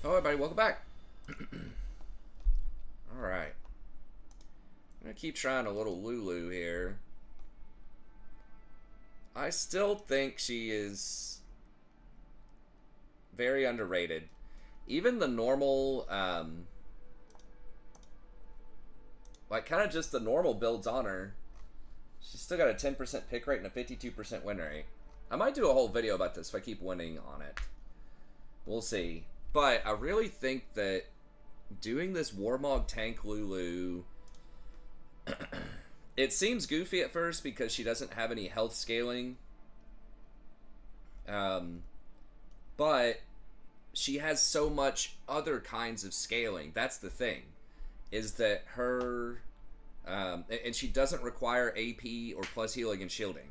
Hello, everybody. Welcome back. All right. I'm going to keep trying a little Lulu here. I still think she is very underrated. Even the normal, like kind of just the normal builds on her, she's still got a 10% pick rate and a 52% win rate. I might do a whole video about this if I keep winning on it. We'll see. But I really think that doing this Warmog tank Lulu, it seems goofy at first because she doesn't have any health scaling. But she has so much other kinds of scaling. That's the thing, is that her, and she doesn't require AP or plus healing and shielding.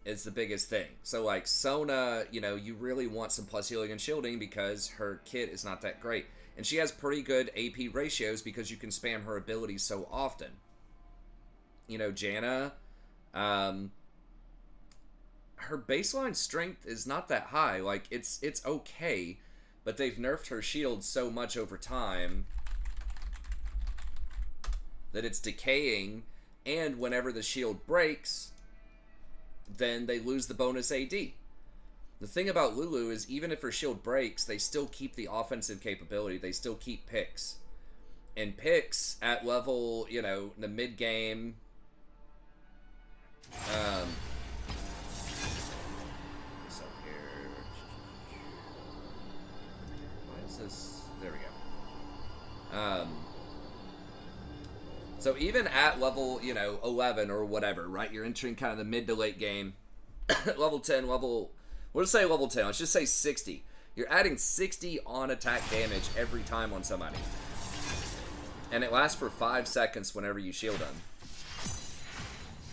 Is the biggest thing. So like Sona, you know, you really want some plus healing and shielding because her kit is not that great. And she has pretty good AP ratios because you can spam her abilities so often. You know, Janna, her baseline strength is not that high. Like, it's okay, but they've nerfed her shield so much over time that it's decaying, and whenever the shield breaks, then they lose the bonus AD. The thing about Lulu is even if her shield breaks, they still keep the offensive capability. They still keep picks. And picks at level, you know, the mid-game... this up here. Why is this... There we go. So even at level, you know, 11 or whatever, right? You're entering kind of the mid to late game. Level 10, we'll just say level 10. Let's just say 60. You're adding 60 on attack damage every time on somebody. And it lasts for 5 seconds whenever you shield them.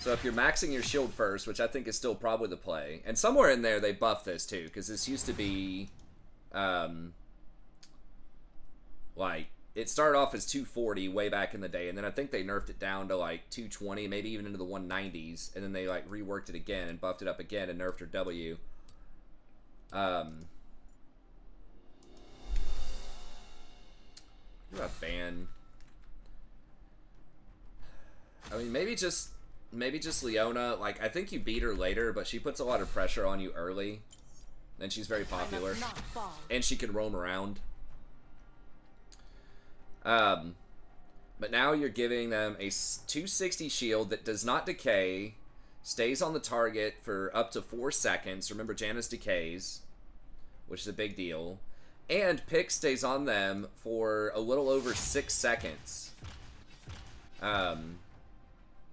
So if you're maxing your shield first, which I think is still probably the play, and somewhere in there they buffed this too, because this used to be, like, it started off as 240 way back in the day, and then I think they nerfed it down to like 220, maybe even into the 190s, and then they like reworked it again and buffed it up again and nerfed her W. What about ban? I mean, maybe just Leona. Like, I think you beat her later, but she puts a lot of pressure on you early, and she's very popular, and she can roam around. But now you're giving them a 260 shield that does not decay, stays on the target for up to 4 seconds. Remember, Janna's decays, which is a big deal. And Pick stays on them for a little over 6 seconds. Oh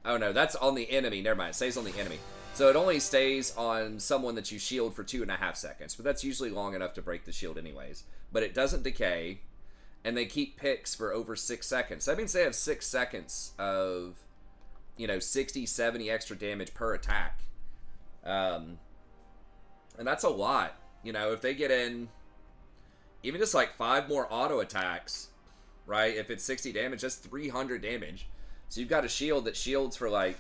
no, that's on the enemy. Never mind, it stays on the enemy. So it only stays on someone that you shield for 2.5 seconds. But that's usually long enough to break the shield anyways. But it doesn't decay. And they keep picks for over 6 seconds. That means they have 6 seconds of, you know, 60, 70 extra damage per attack. And that's a lot. You know, if they get in even just like 5 more auto attacks, right? If it's 60 damage, that's 300 damage. So you've got a shield that shields for like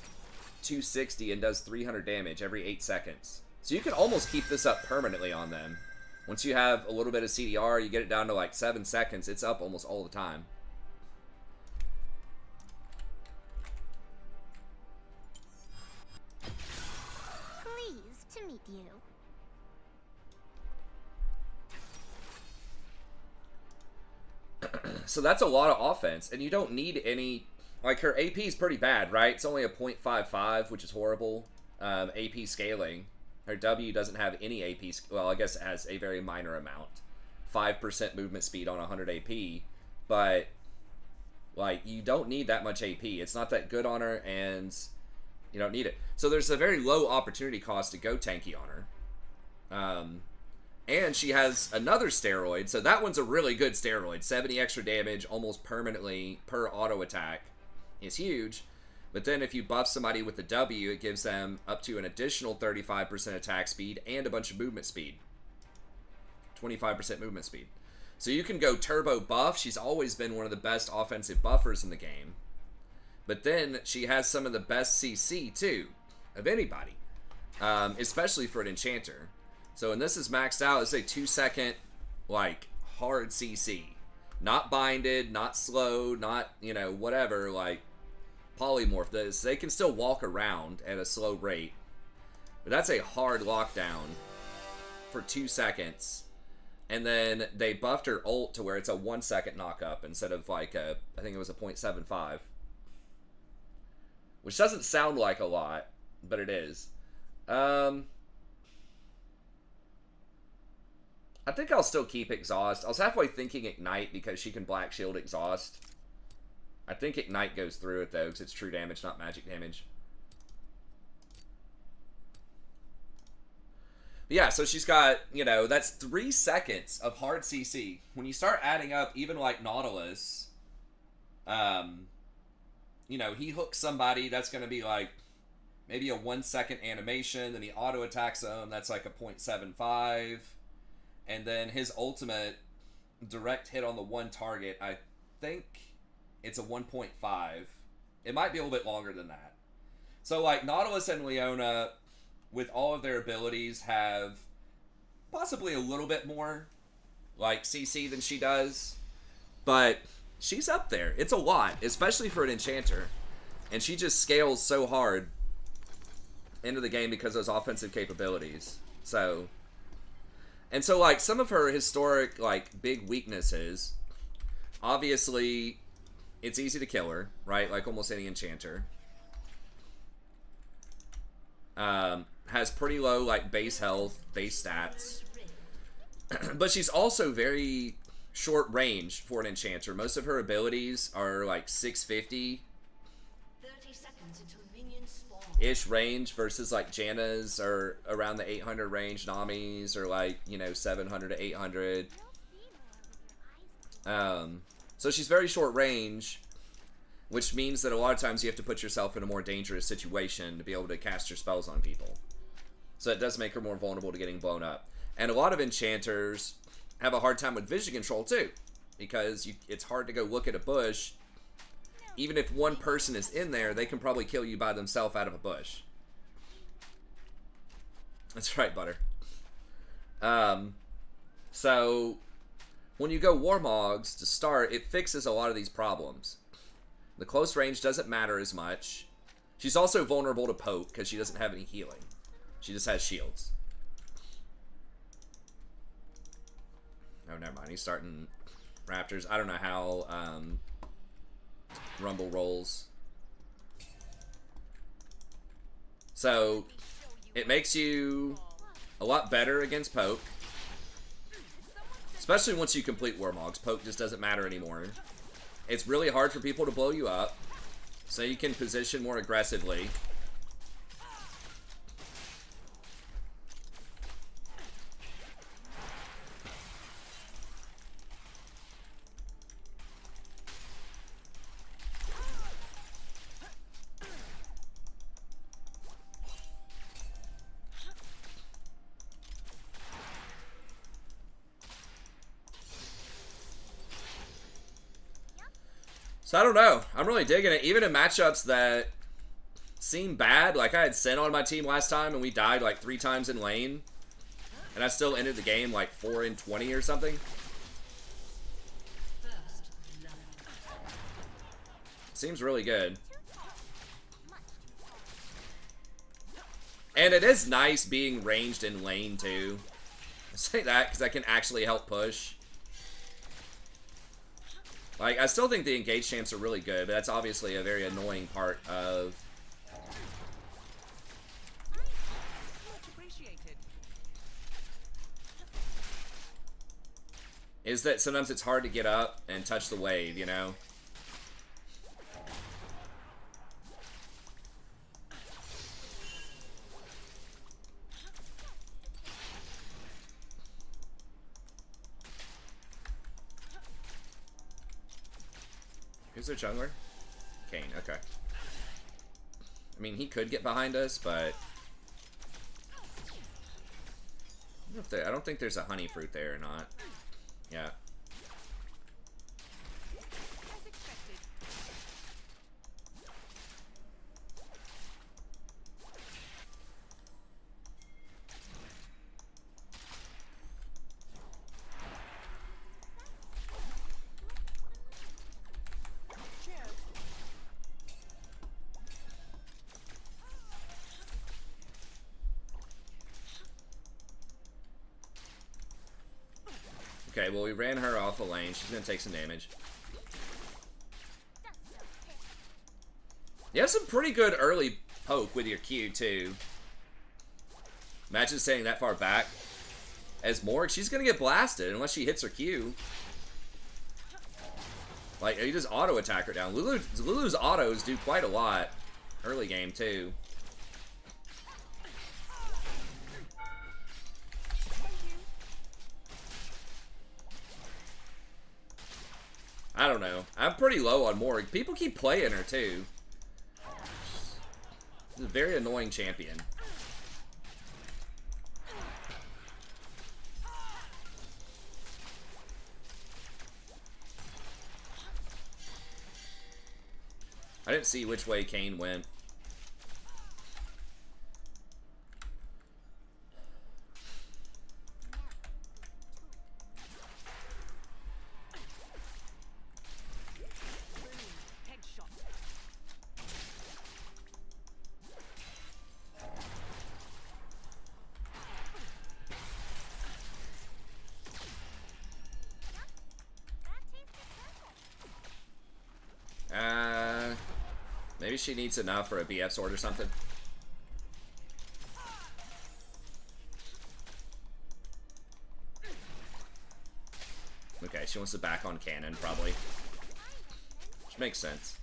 260 and does 300 damage every 8 seconds. So you can almost keep this up permanently on them. Once you have a little bit of CDR, you get it down to like 7 seconds, it's up almost all the time. Pleased to meet you. So that's a lot of offense, and you don't need any... Like, her AP is pretty bad, right? It's only a 0.55, which is horrible. AP scaling. Her W doesn't have any AP... Well, I guess it has a very minor amount. 5% movement speed on 100 AP. But, like, you don't need that much AP. It's not that good on her, and you don't need it. So there's a very low opportunity cost to go tanky on her. And she has another steroid, so that one's a really good steroid. 70 extra damage almost permanently per auto attack is huge. But then if you buff somebody with the W, it gives them up to an additional 35% attack speed and a bunch of movement speed. 25% movement speed. So you can go turbo buff. She's always been one of the best offensive buffers in the game. But then she has some of the best CC too, of anybody. Especially for an enchanter. So when this is maxed out, it's a 2-second, like, hard CC. Not binded, not slow, not, you know, whatever, like polymorph does. They can still walk around at a slow rate. But that's a hard lockdown for 2 seconds. And then they buffed her ult to where it's a 1 second knock up instead of like a, I think it was a 0.75. Which doesn't sound like a lot, but it is. I think I'll still keep Exhaust. I was halfway thinking Ignite because she can Black Shield Exhaust. I think Ignite goes through it though because it's true damage, not magic damage. But yeah, so she's got, you know, that's 3 seconds of hard CC. When you start adding up, even like Nautilus, you know, he hooks somebody, that's going to be like maybe a 1 second animation, then he auto attacks them, that's like a 0.75. And then his ultimate direct hit on the one target, I think it's a 1.5. It might be a little bit longer than that. So like Nautilus and Leona, with all of their abilities, have possibly a little bit more like CC than she does. But she's up there. It's a lot, especially for an enchanter. And she just scales so hard into the game because of those offensive capabilities. So, and so like some of her historic like big weaknesses, obviously it's easy to kill her, right? Like almost any enchanter. Has pretty low like base health, base stats. But she's also very short range for an enchanter. Most of her abilities are like 650 ish range versus like Janna's are around the 800 range. Nami's are like, you know, 700 to 800. So she's very short range, which means that a lot of times you have to put yourself in a more dangerous situation to be able to cast your spells on people. So it does make her more vulnerable to getting blown up. And a lot of enchanters have a hard time with vision control too, because it's hard to go look at a bush. Even if one person is in there, they can probably kill you by themselves out of a bush. That's right, Butter. So when you go Warmogs to start, it fixes a lot of these problems. The close range doesn't matter as much. She's also vulnerable to poke because she doesn't have any healing. She just has shields. Oh, never mind. He's starting Raptors. I don't know how Rumble rolls. So it makes you a lot better against poke. Especially once you complete Warmogs. Poke just doesn't matter anymore. It's really hard for people to blow you up. So you can position more aggressively. So I don't know. I'm really digging it. Even in matchups that seem bad, like I had Sen on my team last time and we died like 3 times in lane. And I still ended the game like 4-20 or something. Seems really good. And it is nice being ranged in lane too. I say that because I can actually help push. Like, I still think the engage champs are really good, but that's obviously a very annoying part of... is that sometimes it's hard to get up and touch the wave, you know? Who's their jungler? Kane, okay. I mean, he could get behind us, but... I don't think there's a honey fruit there or not. Yeah. Okay, well, we ran her off the lane. She's gonna take some damage. You have some pretty good early poke with your Q, too. Imagine staying that far back. As Morg, she's gonna get blasted unless she hits her Q. Like, you just auto-attack her down. Lulu's autos do quite a lot. Early game, too. I don't know. I'm pretty low on Morg. People keep playing her, too. She's a very annoying champion. I didn't see which way Kane went. Maybe she needs enough for a BF sword or something. Okay, she wants to back on cannon, probably. Which makes sense.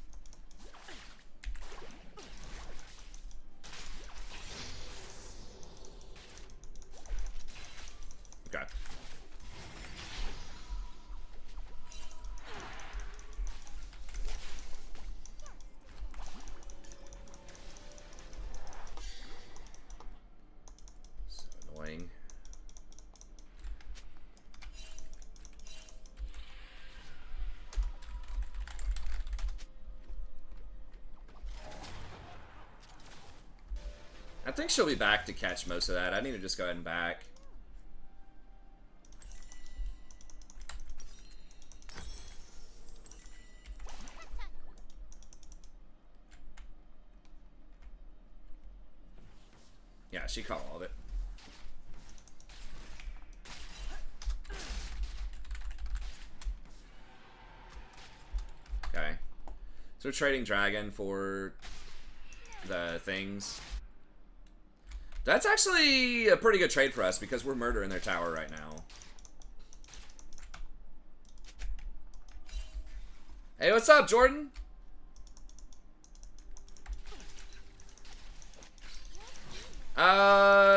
Okay. I think she'll be back to catch most of that. I need to just go ahead and back. Yeah, she caught all of it. Okay. So we're trading Dragon for the things. That's actually a pretty good trade for us because we're murdering their tower right now. Hey, what's up, Jordan?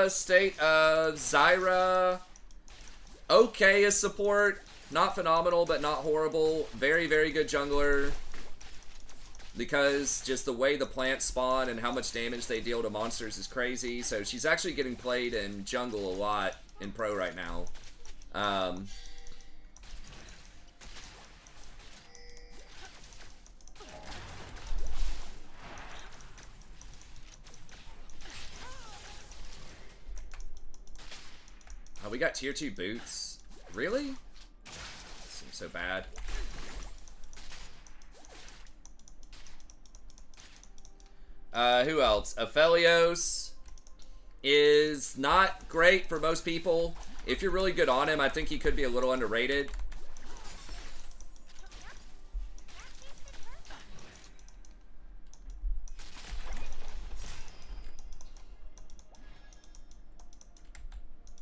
State of Zyra. Okay as support. Not phenomenal, but not horrible. Very, very good jungler. Because just the way the plants spawn and how much damage they deal to monsters is crazy. So she's actually getting played in jungle a lot in pro right now. Oh, we got tier 2 boots. Really? Seems so bad. Who else? Aphelios is not great for most people. If you're really good on him, I think he could be a little underrated.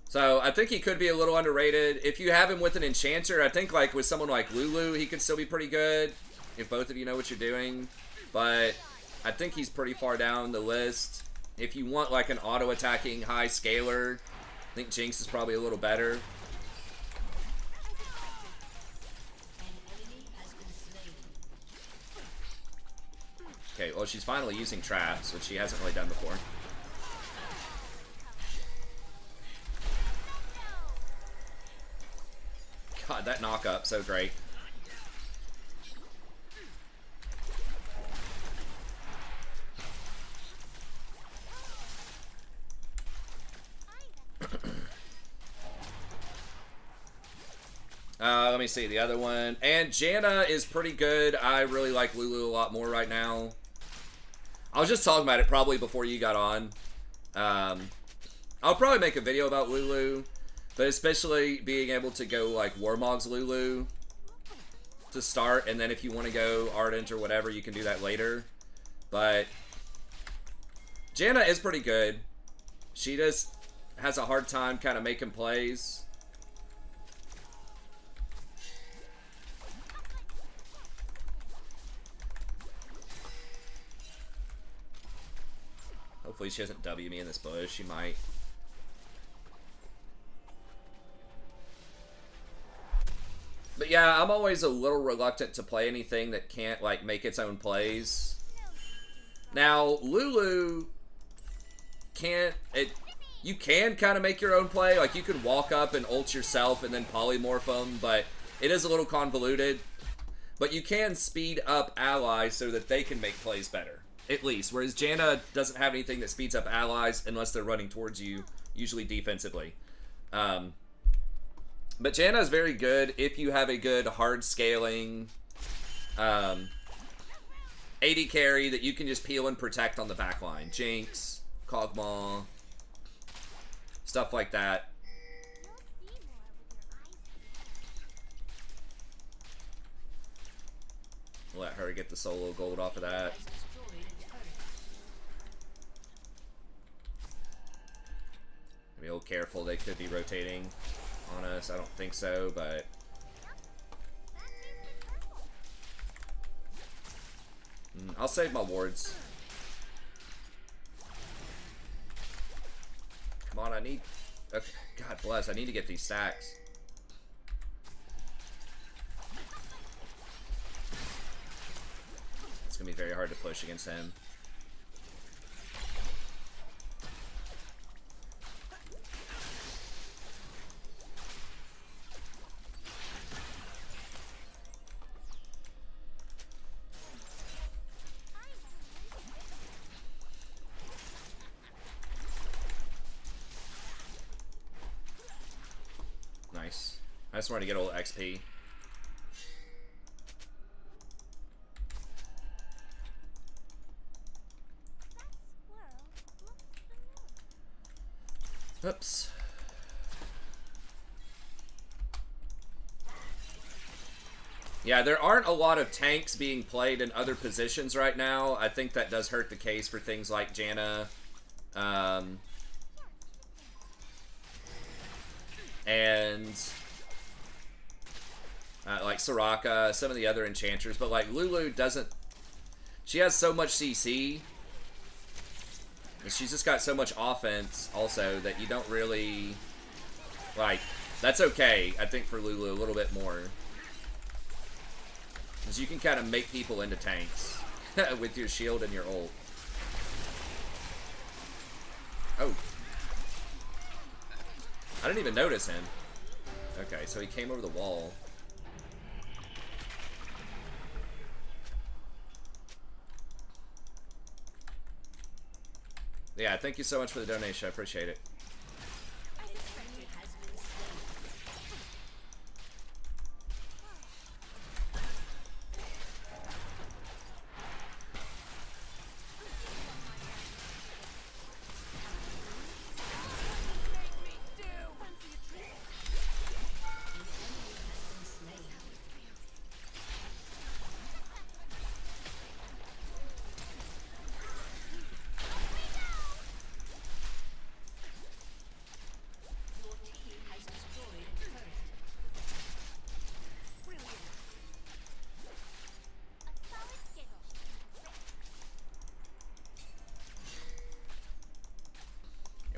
So I think he could be a little underrated. If you have him with an enchanter, I think like with someone like Lulu, he could still be pretty good. If both of you know what you're doing. But I think he's pretty far down the list. If you want like an auto-attacking high scaler, I think Jinx is probably a little better. Okay, well she's finally using traps, which she hasn't really done before. God, that knock-up, so great. Let me see the other one. And Janna is pretty good. I really like Lulu a lot more right now. I was just talking about it probably before you got on. I'll probably make a video about Lulu. But especially being able to go like Warmog's Lulu to start, and then if you want to go Ardent or whatever, you can do that later. But Janna is pretty good. She just has a hard time kind of making plays. Hopefully she doesn't W me in this bush. She might. But yeah, I'm always a little reluctant to play anything that can't like make its own plays. Now, Lulu can't, you can kind of make your own play. Like, you could walk up and ult yourself and then polymorph them, but it is a little convoluted. But you can speed up allies so that they can make plays better, at least. Whereas Janna doesn't have anything that speeds up allies unless they're running towards you, usually defensively. But Janna is very good if you have a good hard scaling AD carry that you can just peel and protect on the back line. Jinx, Kog'Maw, stuff like that. Let her get the solo gold off of that. Be a little careful, they could be rotating on us. I don't think so, but I'll save my wards. Come on, I need... Okay, God bless, I need to get these stacks. It's gonna be very hard to push against him. Nice. I just wanted to get a little XP. Oops. Yeah, there aren't a lot of tanks being played in other positions right now. I think that does hurt the case for things like Janna. And like Soraka, some of the other enchanters, but like Lulu doesn't, she has so much CC, and she's just got so much offense also that you don't really, like, that's okay, I think, for Lulu a little bit more. Because you can kind of make people into tanks with your shield and your ult. Oh. I didn't even notice him. Okay, so he came over the wall. Yeah, thank you so much for the donation. I appreciate it.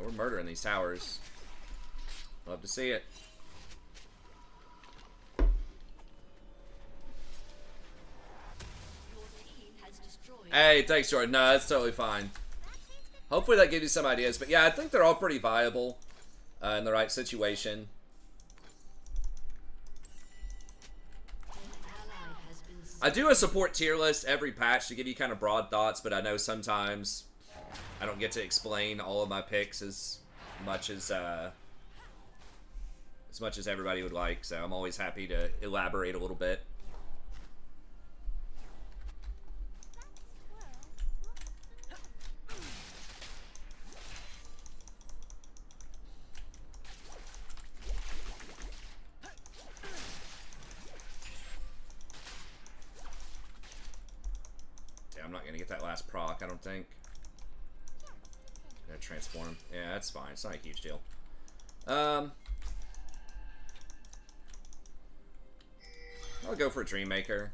We're murdering these towers. Love to see it. Hey, thanks, Jordan. No, that's totally fine. Hopefully that gives you some ideas. But yeah, I think they're all pretty viable in the right situation. I do a support tier list every patch to give you kind of broad thoughts, but I know sometimes I don't get to explain all of my picks as much as everybody would like, so I'm always happy to elaborate a little bit. get that last proc, I don't think. Gonna transform. Yeah, that's fine. It's not a huge deal. I'll go for Dreammaker.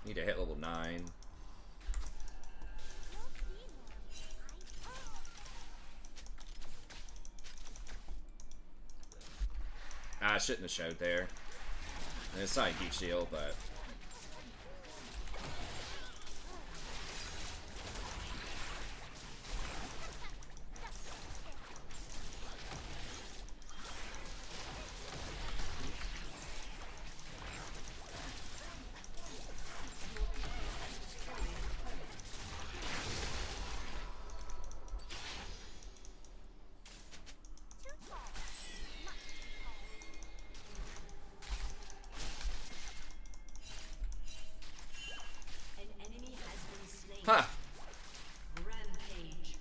Need to hit level 9. I shouldn't have showed there. It's not a huge deal, but... Huh. Rampage.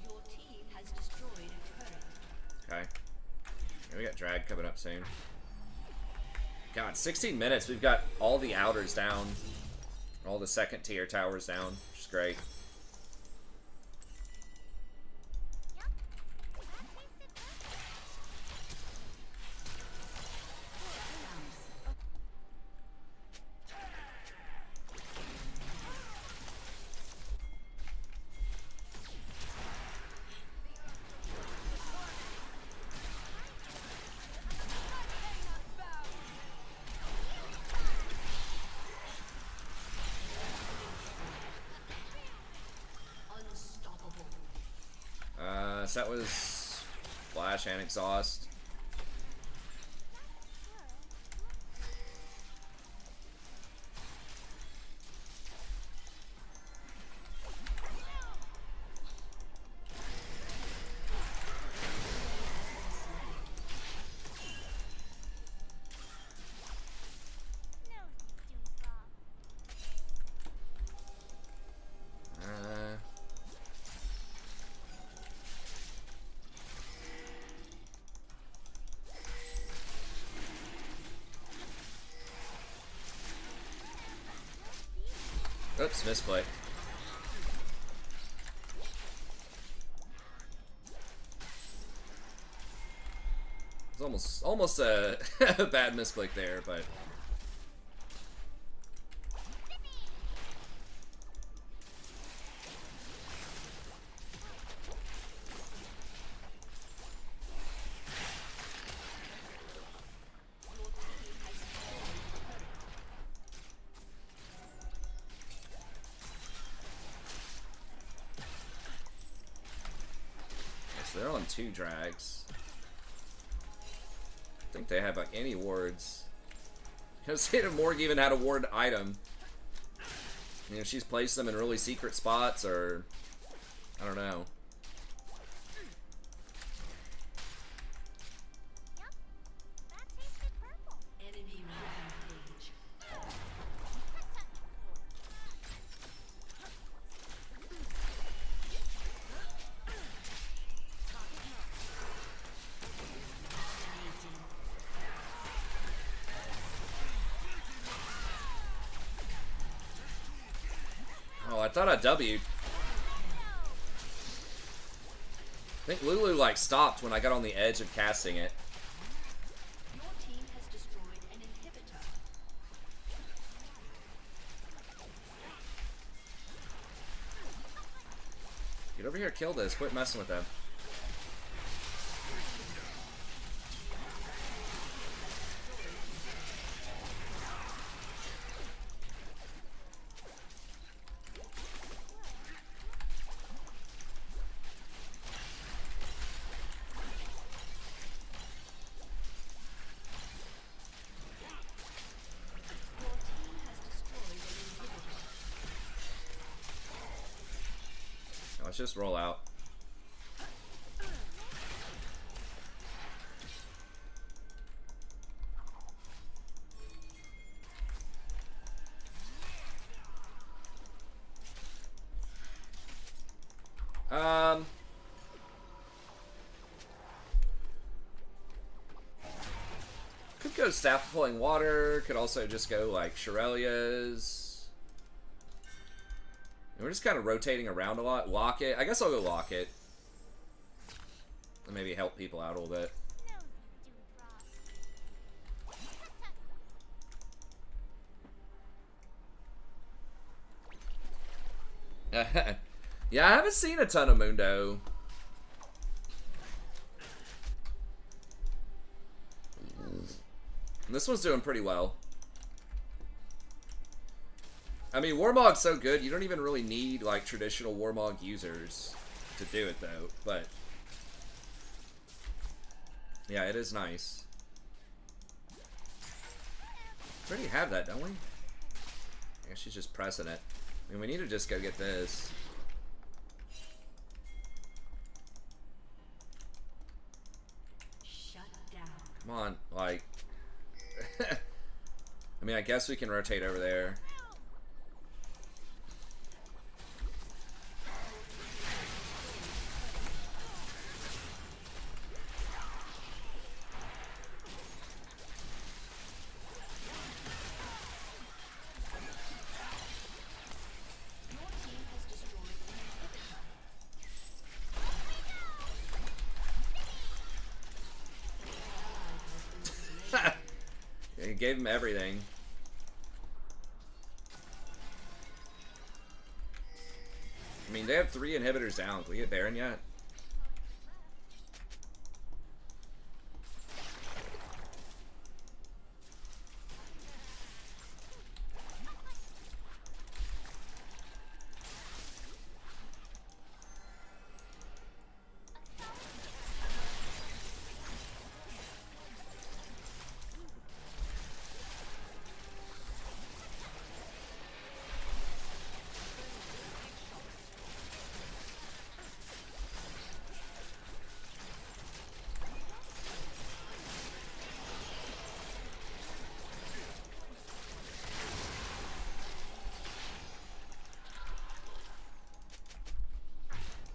Your team has destroyed the turret. Your team has destroyed a turret. Okay. Yeah, we got drag coming up soon. God, 16 minutes. We've got all the outers down. All the second tier towers down, which is great. Unstoppable. So that was Flash and Exhaust. Oops, misclick. It's almost a a bad misclick there, but so they're on 2 drags. I think they have like any wards. Because Morg even had a ward item. You know, she's placed them in really secret spots, or I don't know. Enemy rampage. Oh, I thought I W'd. I think Lulu like stopped when I got on the edge of casting it. Your team has destroyed an inhibitor. here, kill this. Quit messing with them. Let's just roll out. Could go Staff of Flowing Water. Could also just go like Shirelia's. And we're just kind of rotating around a lot. Lock it. I guess I'll go lock it. And maybe help people out a little bit. Yeah, I haven't seen a ton of Mundo. And this one's doing pretty well. I mean, Warmog's so good, you don't even really need, like, traditional Warmog users to do it, though. But, yeah, it is nice. We already have that, don't we? I guess she's just pressing it. I mean, we need to just go get this. Shut down. Come on, like... I mean, I guess we can rotate over there. He gave him everything. I mean, they have 3 inhibitors down. Can we get Baron yet?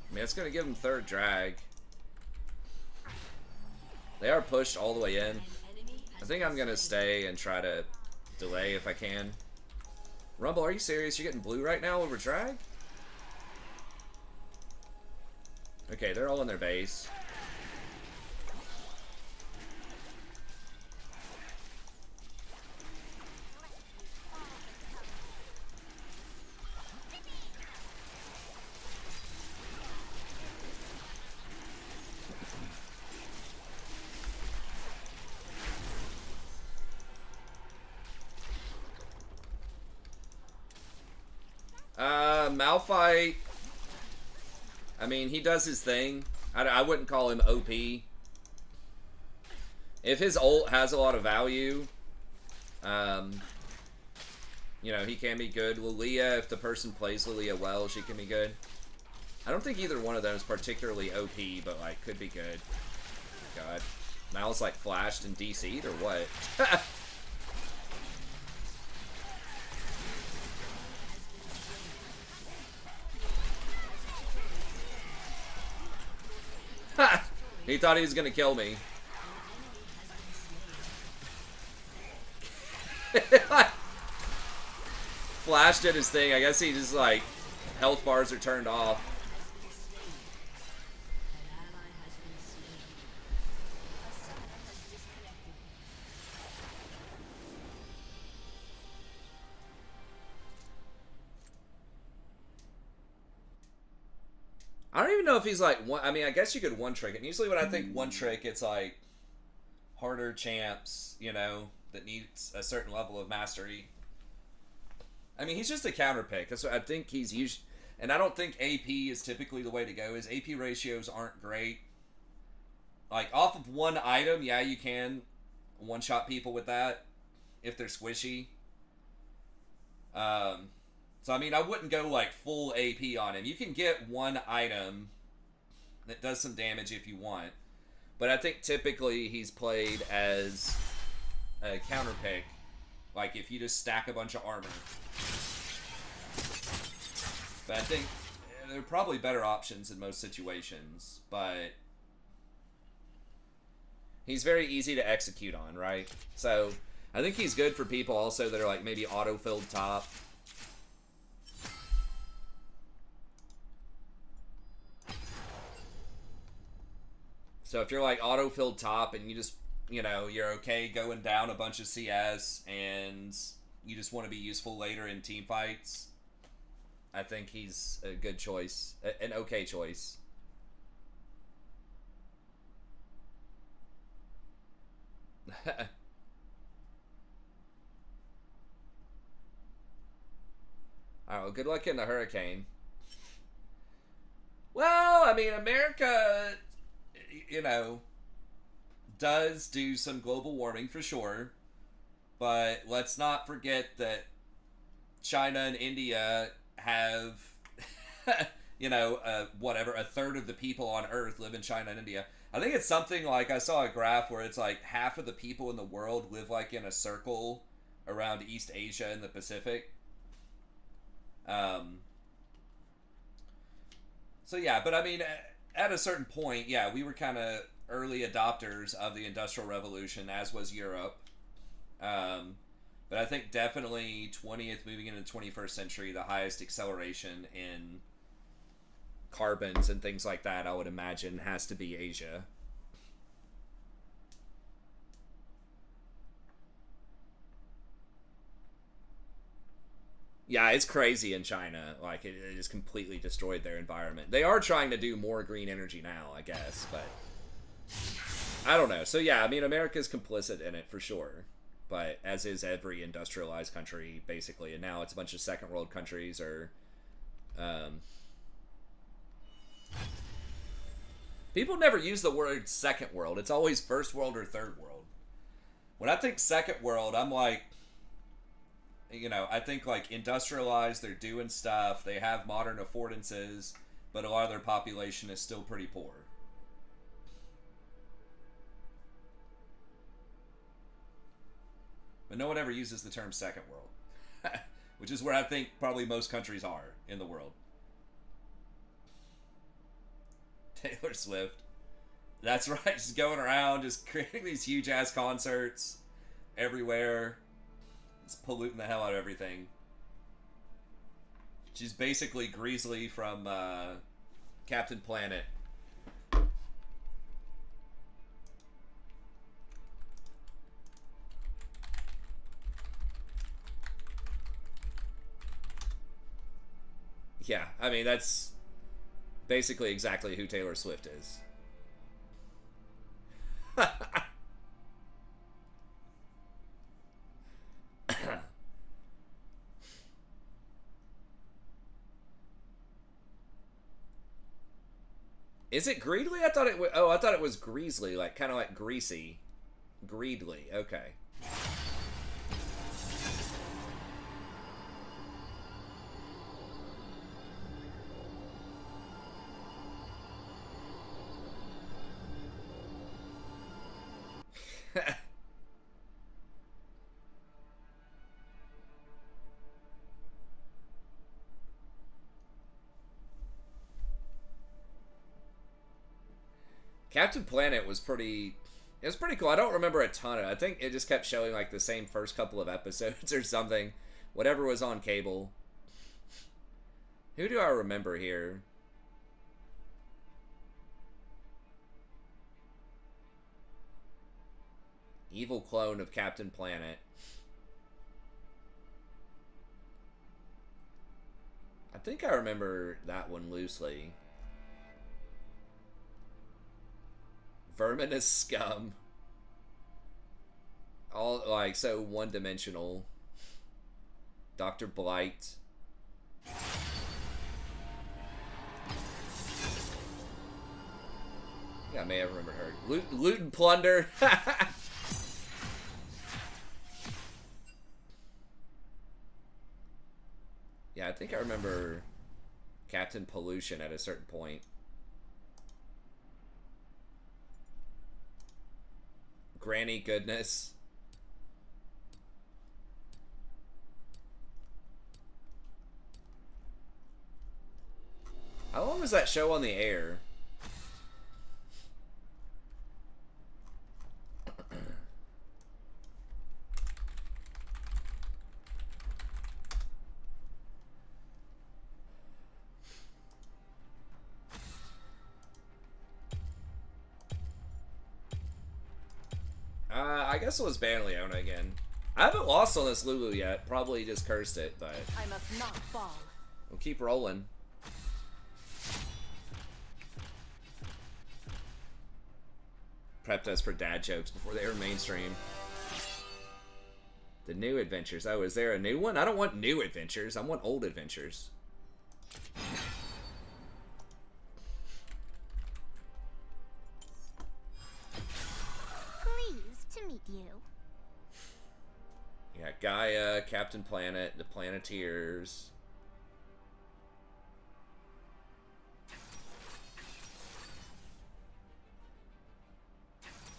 I mean, it's going to give him 3rd drag. They are pushed all the way in. I think I'm going to stay and try to delay if I can. Rumble, are you serious? You're getting blue right now over drag? Okay, they're all in their base. Malphite, I mean, he does his thing. I wouldn't call him OP. If his ult has a lot of value, you know, he can be good. Lilia, if the person plays Lilia well, she can be good. I don't think either one of them is particularly OP, but, like, could be good. God. Mal's, like, flashed and DC'd, or what? He thought he was gonna kill me. Flashed at his thing. I guess he just, like, health bars are turned off. I don't even know if he's like one. I mean, I guess you could one trick it. And usually when I think one trick, it's like harder champs, you know, that needs a certain level of mastery. I mean, he's just a counter pick. That's what I think he's used. And I don't think AP is typically the way to go. His AP ratios aren't great. Like, off of one item, yeah, you can one-shot people with that if they're squishy. So, I mean, I wouldn't go, like, full AP on him. You can get one item that does some damage if you want. But I think typically he's played as a counter pick. Like, if you just stack a bunch of armor. But I think there are probably better options in most situations. But he's very easy to execute on, right? So I think he's good for people also that are like maybe auto-filled top. So if you're like auto-filled top and you just, you know, you're okay going down a bunch of CS and you just want to be useful later in team fights, I think he's a good choice, an okay choice. Alright, well, good luck in the hurricane. Well, I mean, America, you know, does do some global warming for sure, but let's not forget that China and India have, you know, whatever, a third of the people on Earth live in China and India. I think it's something like, I saw a graph where it's like half of the people in the world live like in a circle around East Asia and the Pacific. So yeah, but I mean, at a certain point, yeah, we were kind of early adopters of the Industrial Revolution, as was Europe. But I think definitely 20th moving into the 21st century, the highest acceleration in carbons and things like that, I would imagine, has to be Asia. Yeah, it's crazy in China. Like, it just completely destroyed their environment. They are trying to do more green energy now, I guess, but I don't know. So yeah, I mean, America's complicit in it for sure. But as is every industrialized country, basically. And now it's a bunch of second world countries or... people never use the word second world. It's always first world or third world. When I think second world, I'm like... You know, I think like industrialized, they're doing stuff, they have modern affordances, but a lot of their population is still pretty poor. But no one ever uses the term second world, which is where I think probably most countries are in the world. Taylor Swift. That's right, just going around, just creating these huge ass concerts everywhere. It's polluting the hell out of everything. She's basically Greasley from Captain Planet. Yeah, I mean, that's basically exactly who Taylor Swift is. Is it Greedly? I thought it was. Oh, I thought it was Greasley, like kind of like greasy. Greedly. Okay. Captain Planet was pretty... It was pretty cool. I don't remember a ton of it. I think it just kept showing like the same first couple of episodes or something. Whatever was on cable. Who do I remember here? Evil clone of Captain Planet. I think I remember that one loosely. Verminous scum. All, like, so one-dimensional. Dr. Blight. Yeah, I may have remembered her. Loot and plunder. Yeah, I think I remember Captain Pollution at a certain point. Granny Goodness. How long was that show on the air? I guess it was Banleona again. I haven't lost on this Lulu yet. Probably just cursed it, but I must not fall. we'll keep rolling. Prepped us for dad jokes before they were mainstream. The new adventures. Oh, is there a new one? I don't want new adventures. I want old adventures. Pleased to meet you. Yeah, Gaia, Captain Planet, the Planeteers.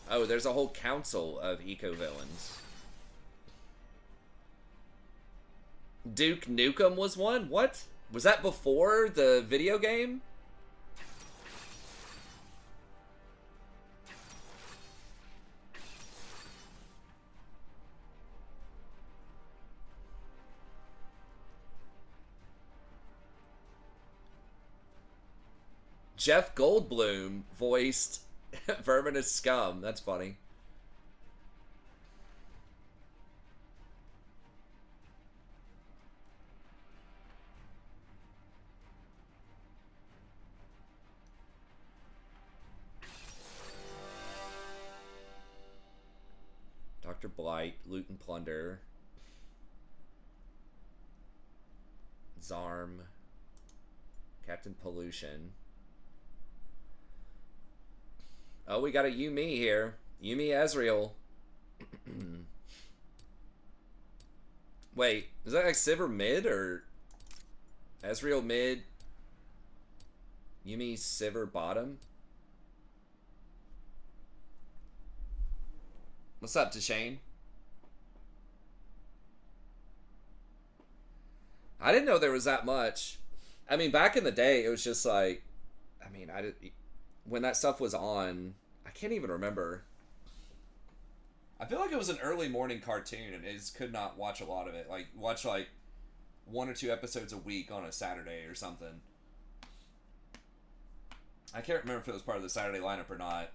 Oh, there's a whole council of eco-villains. Duke Nukem was one? What? Was that before the video game? Jeff Goldblum voiced Verminous Scum. That's funny. Dr. Blight, Loot and Plunder. Zarm. Captain Pollution. Oh, we got a Yumi here. Yumi Ezreal. Wait, is that like Sivir mid or Ezreal mid? Yumi Sivir bottom? What's up, Deshane? I didn't know there was that much. I mean, back in the day, it was just like, I mean, when that stuff was on, I can't even remember. I feel like it was an early morning cartoon, and I just could not watch a lot of it. Like, watch like 1 or 2 episodes a week on a Saturday or something. I can't remember if it was part of the Saturday lineup or not.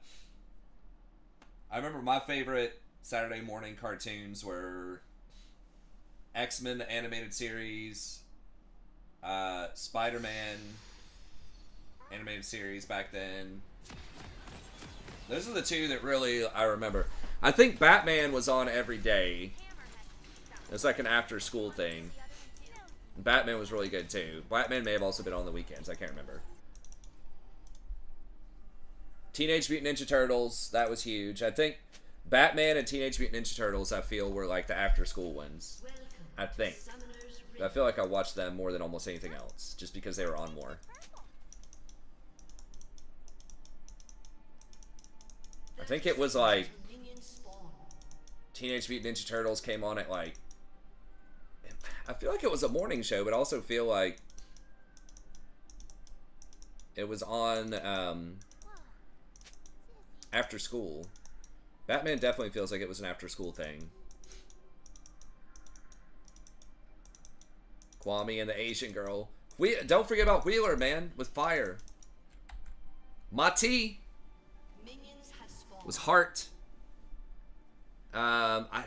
I remember my favorite Saturday morning cartoons were X-Men the animated series, Spider-Man animated series back then. Those are the two that really I remember. I think Batman was on every day. It's like an after-school thing. Batman was really good too. Batman may have also been on the weekends. I can't remember. Teenage Mutant Ninja Turtles, that was huge. I think Batman and Teenage Mutant Ninja Turtles, I feel, were like the after-school ones. I think. I feel like I watched them more than almost anything else, just because they were on more. I think it was like Teenage Mutant Ninja Turtles came on at like, I feel like it was a morning show, but I also feel like it was on after school. Batman definitely feels like it was an after school thing. Kwame and the Asian girl. Don't forget about Wheeler, man, with fire. Mati was Heart. I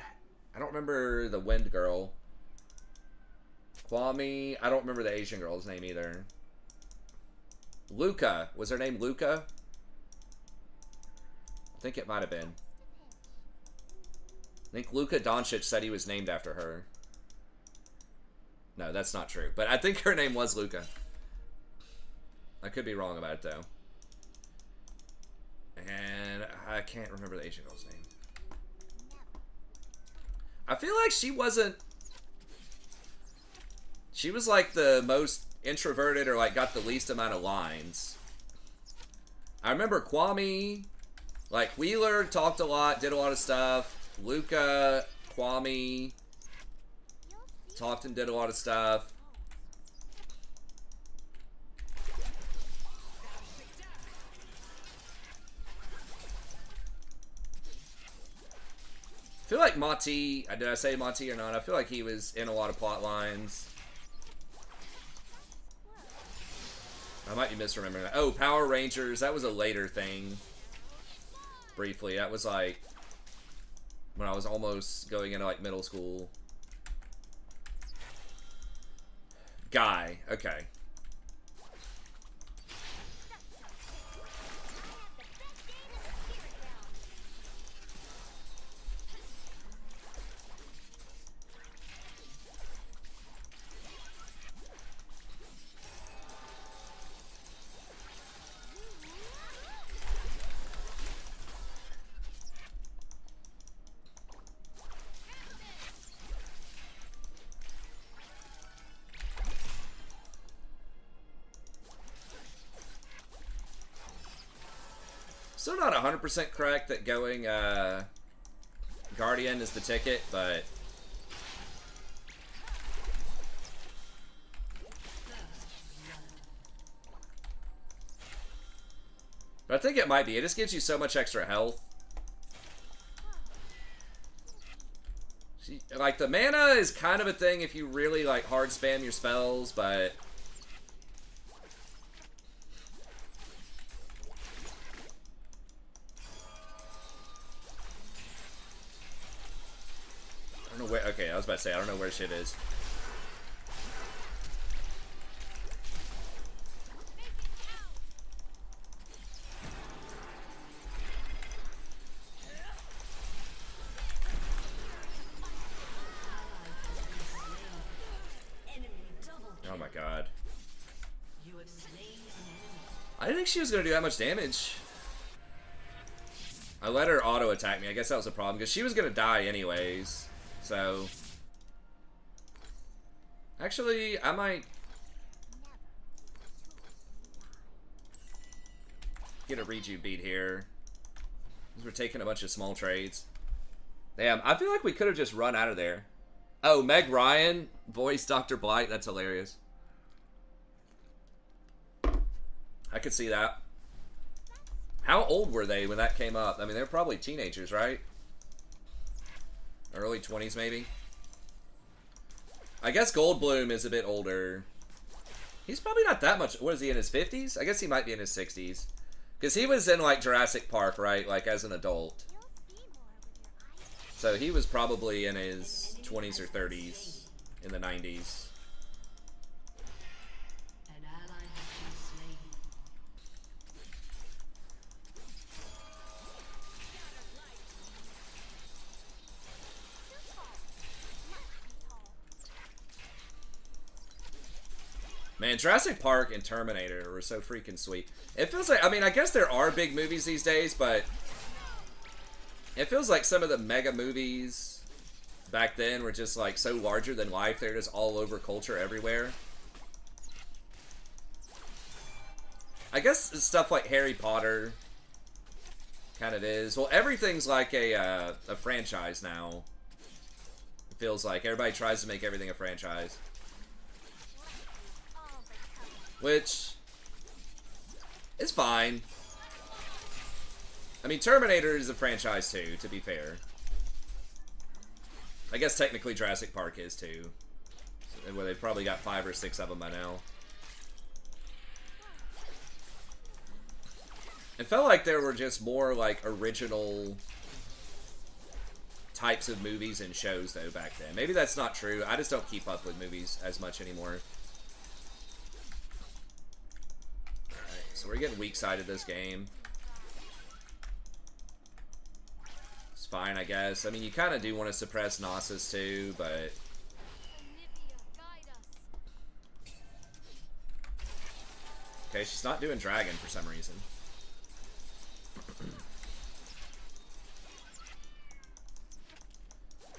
don't remember the Wind girl. Kwame, I don't remember the Asian girl's name either. Luca, was her name Luca? think it might have been. I think Luka Doncic said he was named after her. No, that's not true. But I think her name was Luka. I could be wrong about it, though. And I can't remember the Asian girl's name. I feel like she wasn't... She was like the most introverted or like got the least amount of lines. I remember Kwame, like Wheeler talked a lot, did a lot of stuff. Luca, Kwame talked and did a lot of stuff. I feel like Mati, did I say Mati or not? I feel like he was in a lot of plot lines. I might be misremembering that. Oh, Power Rangers, that was a later thing. Briefly, that was like when I was almost going into like middle school. Guy, okay. Still not 100% correct that going Guardian is the ticket, but I think it might be. It just gives you so much extra health. Like, the mana is kind of a thing if you really, like, hard spam your spells, but... I don't know where... Okay, I was about to say, I don't know where shit is. Oh my god. I didn't think she was going to do that much damage. I let her auto attack me. I guess that was a problem because she was going to die anyways. So, actually, I might get a reju beat here. We're taking a bunch of small trades. Damn, I feel like we could have just run out of there. Oh, Meg Ryan voiced Dr. Blight. That's hilarious. I could see that. How old were they when that came up? I mean, they were probably teenagers, right? Early 20s, maybe? I guess Goldblum is a bit older. He's probably not that much. What is he, in his 50s? I guess he might be in his 60s. Because he was in, like, Jurassic Park, right? Like, as an adult. So he was probably in his 20s or 30s in the 90s. Man, Jurassic Park and Terminator were so freaking sweet. It feels like, I mean, I guess there are big movies these days, but it feels like some of the mega movies back then were just like so larger than life. They're just all over culture everywhere. I guess stuff like Harry Potter kind of is. Well, everything's like a franchise now. It feels like everybody tries to make everything a franchise. Which is fine. I mean, Terminator is a franchise too, to be fair. I guess technically Jurassic Park is too. Well, they've probably got 5 or 6 of them by now. It felt like there were just more like original types of movies and shows though back then. Maybe that's not true. I just don't keep up with movies as much anymore. So we're getting weak-sided this game. fine, I guess. I mean, you kind of do want to suppress Gnosis too, but... Okay, she's not doing Dragon for some reason.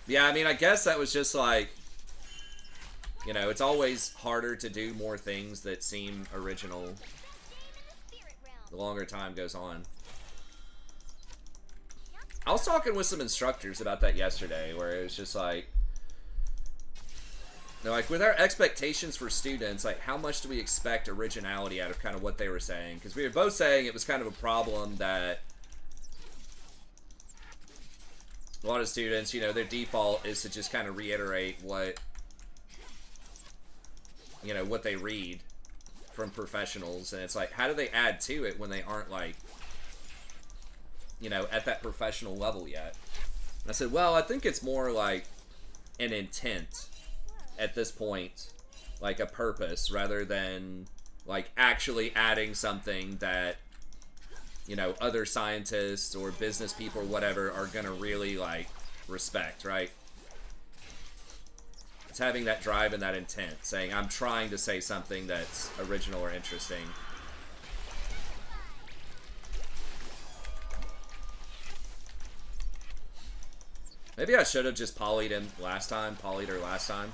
Yeah, I mean, I guess that was just like... You know, it's always harder to do more things that seem original the longer time goes on. I was talking with some instructors about that yesterday, where it was just like... You know, like, with our expectations for students, like, how much do we expect originality out of kind of what they were saying? Because we were both saying it was kind of a problem that... A lot of students, you know, their default is to just kind of reiterate what... You know, what they read from professionals, and it's like, how do they add to it when they aren't, like, you know, at that professional level yet? And I said, well, I think it's more like an intent at this point, like a purpose, rather than, like, actually adding something that, you know, other scientists or business people or whatever are gonna really, like, respect, right? It's having that drive and that intent, saying, I'm trying to say something that's original or interesting. Maybe I should have just polyed him last time, polyed her last time.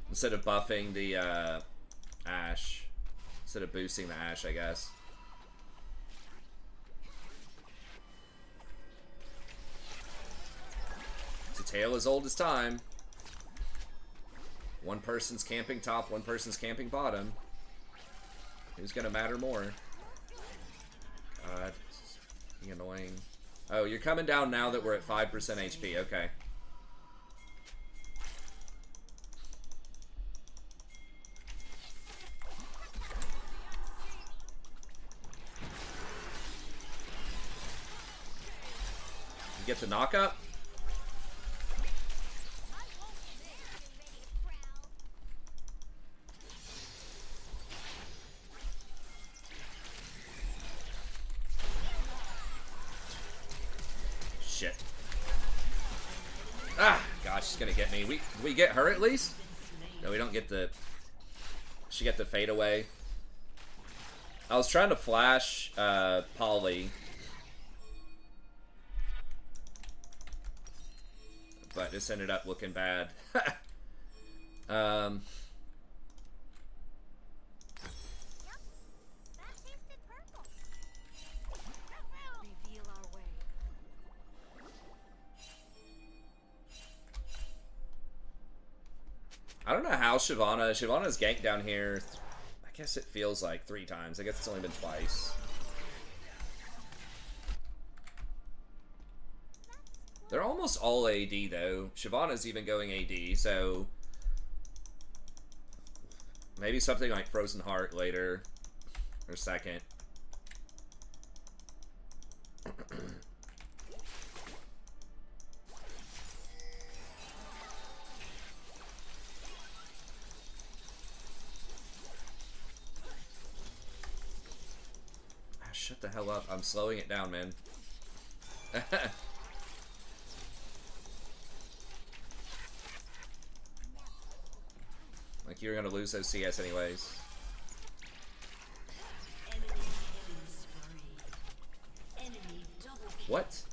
Instead of buffing the Ashe. Instead of boosting the Ashe, I guess. It's a tale as old as time. One person's camping top, one person's camping bottom. Who's gonna matter more? God, it's annoying. Oh, you're coming down now that we're at 5% HP. Okay. You get the knock up? Shit. Ah, gosh, she's gonna get me. We get her at least? No, we don't get the... She get the fade away. I was trying to flash Polly. But this ended up looking bad. I don't know how Shyvana's ganked down here. I guess it feels like 3 times. I guess it's only been twice. They're almost all AD though. Shyvana's even going AD, so maybe something like Frozen Heart later or second. Shut the hell up. I'm slowing it down, man. Like, you're gonna lose those CS anyways. What?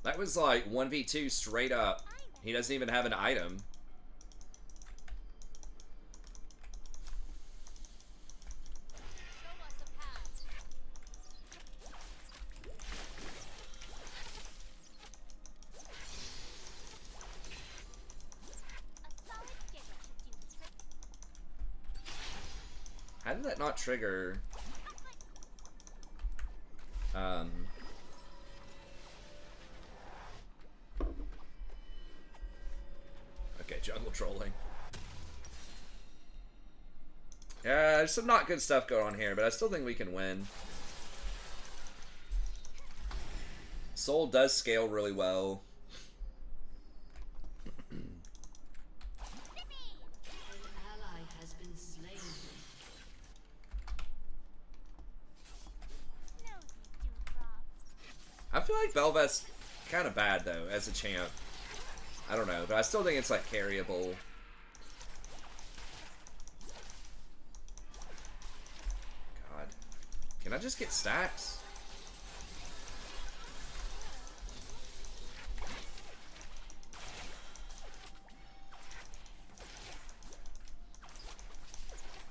That was like 1v2 straight up. He doesn't even have an item. How did that not trigger? jungle trolling. Yeah, there's some not good stuff going on here, but I still think we can win. Soul does scale really well. I feel like Bel'Veth's kind of bad, though, as a champ. I don't know, but I still think it's, like, carryable. God. Can I just get stacks?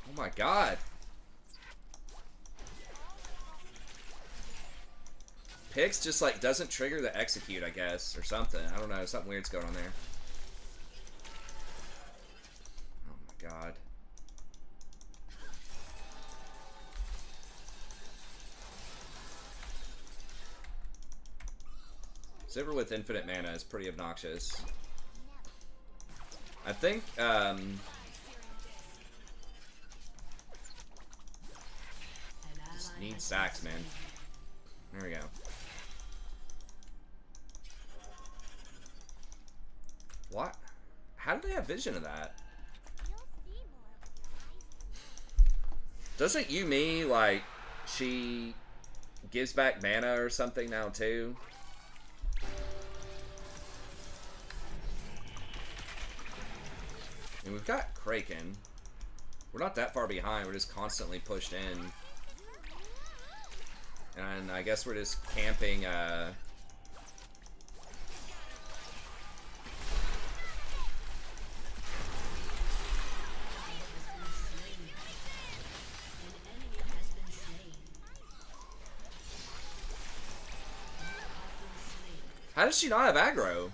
Oh my god. Pix just like doesn't trigger the execute, I guess, or something. I don't know, something weird's going on there. Oh my god. Sivir with infinite mana is pretty obnoxious. I think, just need stacks, man. There we go. What? How do they have vision of that? Doesn't Yumi, like, she gives back mana or something now, too? And we've got Kraken. We're not that far behind, we're just constantly pushed in. And I guess we're just camping, How does she not have aggro?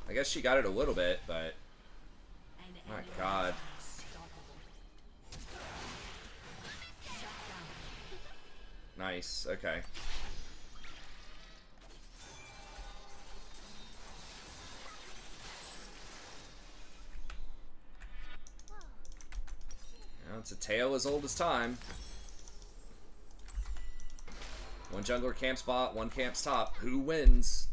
I guess she got it a little bit, but... My god. Nice, okay. Well, it's a tale as old as time. One jungler camps bot, one camps top. Who wins?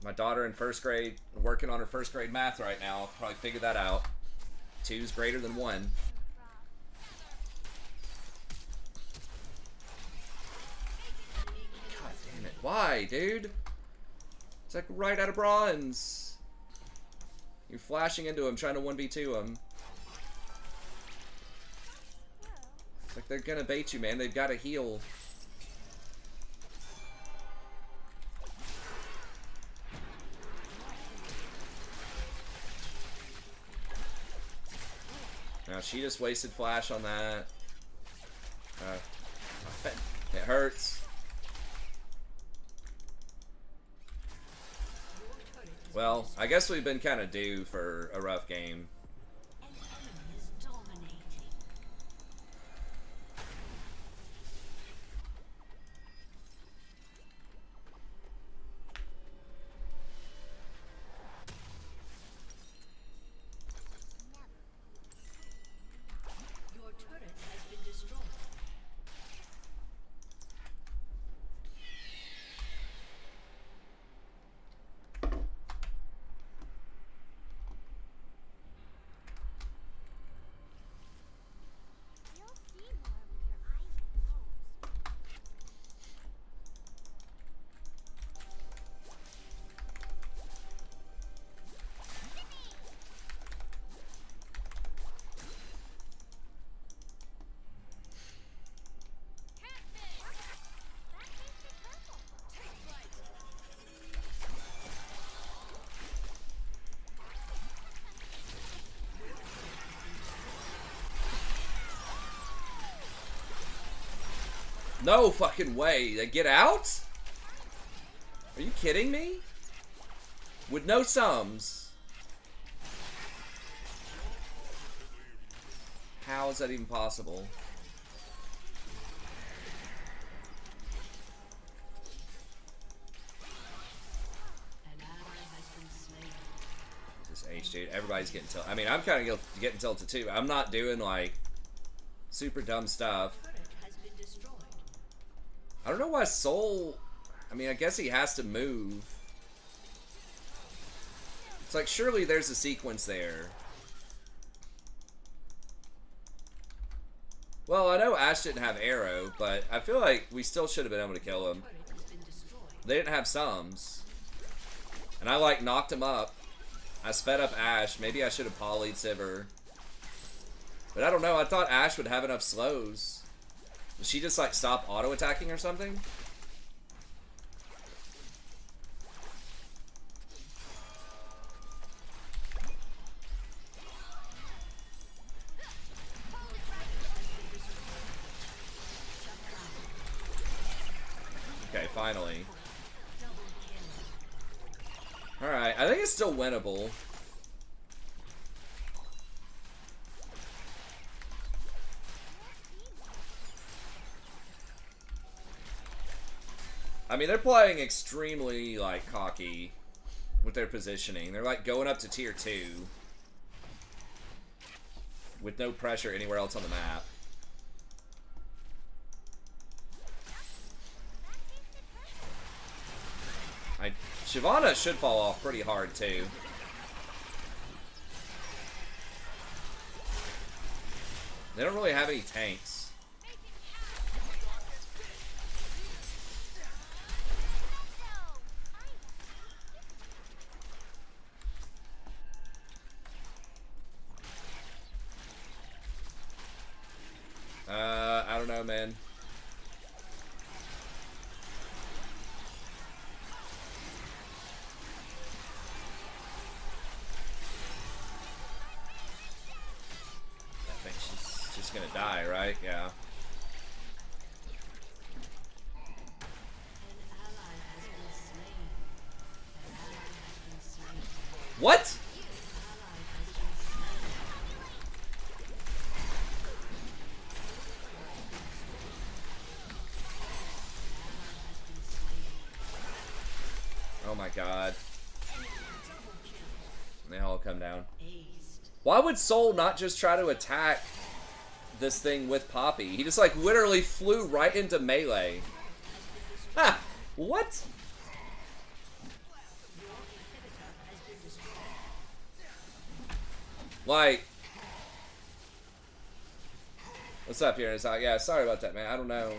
My daughter in first grade, working on her first grade math right now. I'll probably figure that out. 2's greater than 1. God damn it. Why, dude? It's like right out of bronze. You're flashing into him, trying to 1v2 him. It's like they're gonna bait you, man. They've got to heal. Now she just wasted flash on that. It hurts. Well, I guess we've been kind of due for a rough game. No fucking way. They get out? Are you kidding me? With no sums. How is that even possible? range, dude. Everybody's getting tilted. I mean, I'm kind of getting tilted too. I'm not doing like super dumb stuff. I don't know why Soul. I mean, I guess he has to move. It's like, surely there's a sequence there. Well, I know Ash didn't have arrow, but I feel like we still should have been able to kill him. They didn't have sums. And I, like, knocked him up. I sped up Ash. Maybe I should have poly'd Sivir. But I don't know. I thought Ash would have enough slows. Did she just, like, stop auto-attacking or something? Okay, finally. Alright, I think it's still winnable. I mean, they're playing extremely, like, cocky with their positioning. They're, like, going up to tier 2 with no pressure anywhere else on the map. Shyvana should fall off pretty hard, too. They don't really have any tanks. I don't know, man. Gonna die, right? Yeah. What? Oh my god. They all come down. Why would Soul not just try to attack this thing with Poppy? He just, like, literally flew right into melee. Ha! What? Like, what's up here? It's like, yeah, sorry about that, man. I don't know.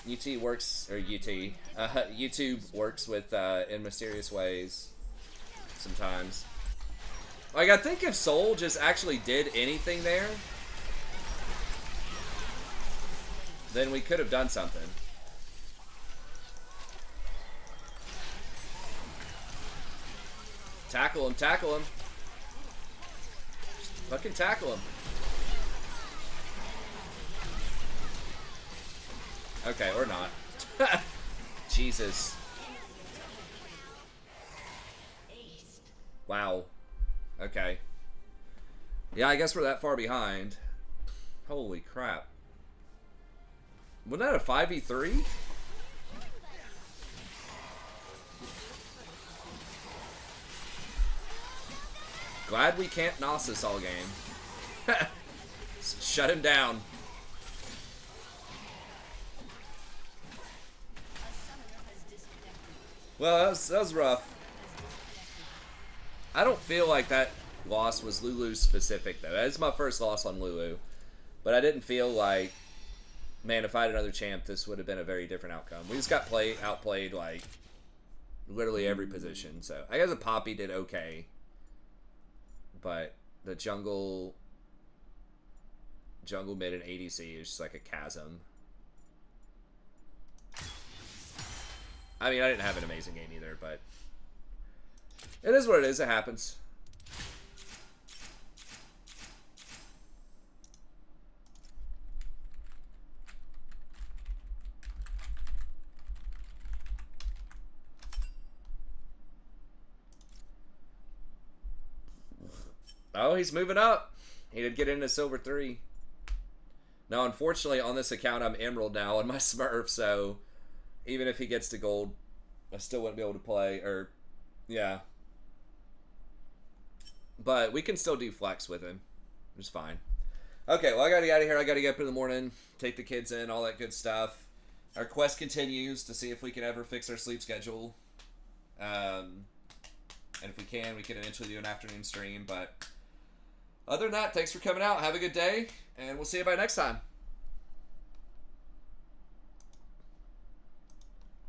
UT works, or YouTube works with, in mysterious ways sometimes. Like, I think if Soul just actually did anything there, then we could have done something. Tackle him, tackle him. Just fucking tackle him. Okay, or not. Jesus. Wow. Okay. Yeah, I guess we're that far behind. Holy crap. Wasn't that a 5v3? Glad we can't Gnosis all game. Shut him down. Well, that was rough. I don't feel like that loss was Lulu specific, though. That is my first loss on Lulu. But I didn't feel like, man, if I had another champ, this would have been a very different outcome. We just got outplayed, like, literally every position. So I guess the Poppy did okay. But the jungle mid and ADC is just like a chasm. I mean, I didn't have an amazing game either, but it is what it is. It happens. Oh, he's moving up. He did get into Silver 3. Now, unfortunately, on this account, I'm Emerald now on my Smurf, so even if he gets to Gold, I still wouldn't be able to play, or, yeah. But we can still do flex with him. It's fine. Okay, well, I gotta get out of here. I gotta get up in the morning, take the kids in, all that good stuff. Our quest continues to see if we can ever fix our sleep schedule. And if we can eventually do an afternoon stream. But other than that, thanks for coming out. Have a good day, and we'll see you by next time.